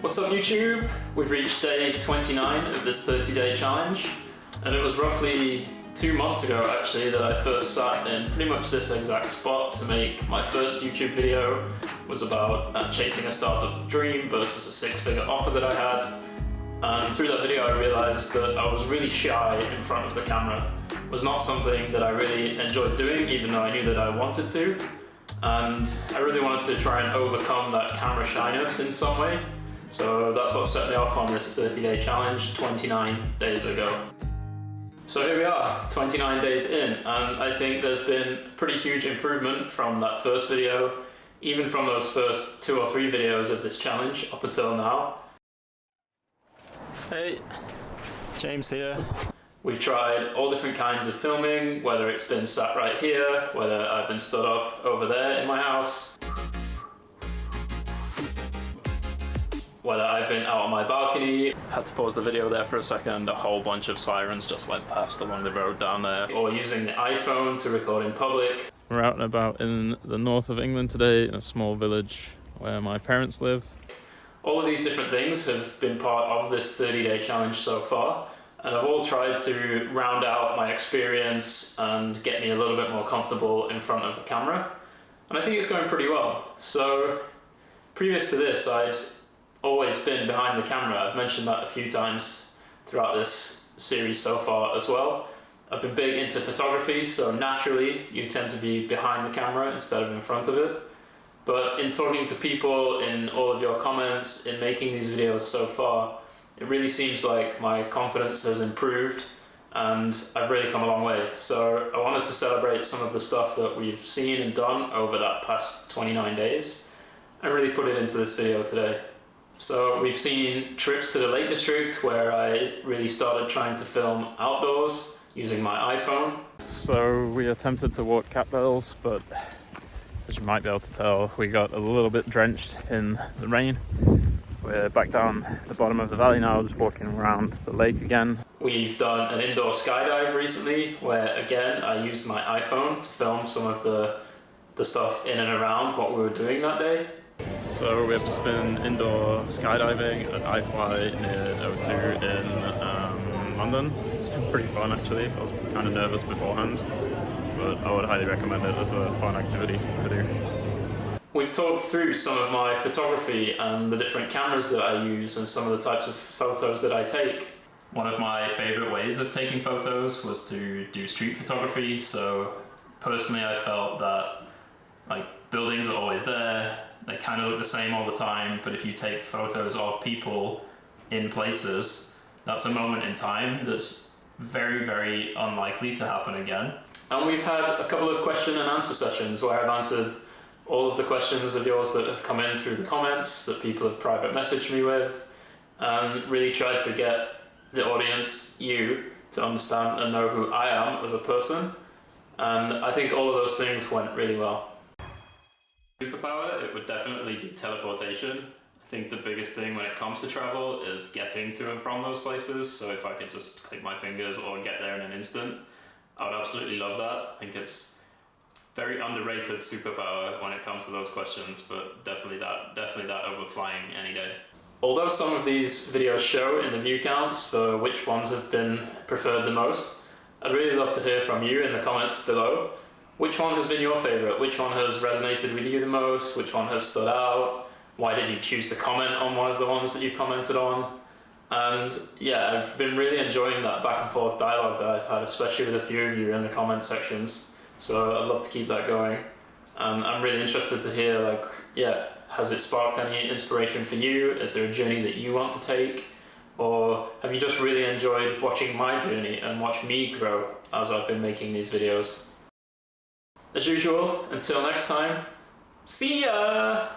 What's up YouTube? We've reached day 29 of this 30-day challenge, and it was roughly 2 months ago actually that I first sat in pretty much this exact spot to make my first YouTube video. It was about chasing a startup dream versus a six-figure offer that I had. And through that video I realized that I was really shy in front of the camera. It was not something that I really enjoyed doing, even though I knew that I wanted to. And I really wanted to try and overcome that camera shyness in some way. So that's what set me off on this 30-day challenge 29 days ago. So here we are, 29 days in, and I think there's been pretty huge improvement from that first video, even from those first 2 or 3 videos of this challenge up until now. Hey, James here. We've tried all different kinds of filming, whether it's been sat right here, whether I've been stood up over there in my house, whether I've been out on my balcony. Had to pause the video there for a second, a whole bunch of sirens just went past along the road down there. Or using the iPhone to record in public. We're out and about in the north of England today, in a small village where my parents live. All of these different things have been part of this 30-day challenge so far, and I've all tried to round out my experience and get me a little bit more comfortable in front of the camera. And I think it's going pretty well. So previous to this, I'd always been behind the camera. I've mentioned that a few times throughout this series so far as well. I've been big into photography, so naturally you tend to be behind the camera instead of in front of it. But in talking to people, in all of your comments, in making these videos so far, it really seems like my confidence has improved and I've really come a long way. So I wanted to celebrate some of the stuff that we've seen and done over that past 29 days and really put it into this video today. So we've seen trips to the Lake District where I really started trying to film outdoors using my iPhone. So we attempted to walk cattails, but as you might be able to tell, we got a little bit drenched in the rain. We're back down the bottom of the valley now, just walking around the lake again. We've done an indoor skydive recently, where again I used my iPhone to film some of the stuff in and around what we were doing that day. So we have just been indoor skydiving at iFly near O2 in London. It's been pretty fun actually. I was kind of nervous beforehand, but I would highly recommend it as a fun activity to do. We've talked through some of my photography and the different cameras that I use and some of the types of photos that I take. One of my favorite ways of taking photos was to do street photography. So personally I felt that buildings are always there, they kind of look the same all the time, but if you take photos of people in places, that's a moment in time that's very, very unlikely to happen again. And we've had a couple of question and answer sessions where I've answered all of the questions of yours that have come in through the comments that people have private messaged me with, and really tried to get the audience, you, to understand and know who I am as a person. And I think all of those things went really well. Superpower, it would definitely be teleportation. I think the biggest thing when it comes to travel is getting to and from those places. So if I could just click my fingers or get there in an instant, I would absolutely love that. I think it's very underrated superpower when it comes to those questions, but definitely that over flying any day. Although some of these videos show in the view counts for which ones have been preferred the most, I'd really love to hear from you in the comments below. Which one has been your favorite? Which one has resonated with you the most? Which one has stood out? Why did you choose to comment on one of the ones that you've commented on? And yeah, I've been really enjoying that back and forth dialogue that I've had, especially with a few of you in the comment sections. So I'd love to keep that going. I'm really interested to hear, has it sparked any inspiration for you? Is there a journey that you want to take? Or have you just really enjoyed watching my journey and watch me grow as I've been making these videos? As usual, until next time, see ya!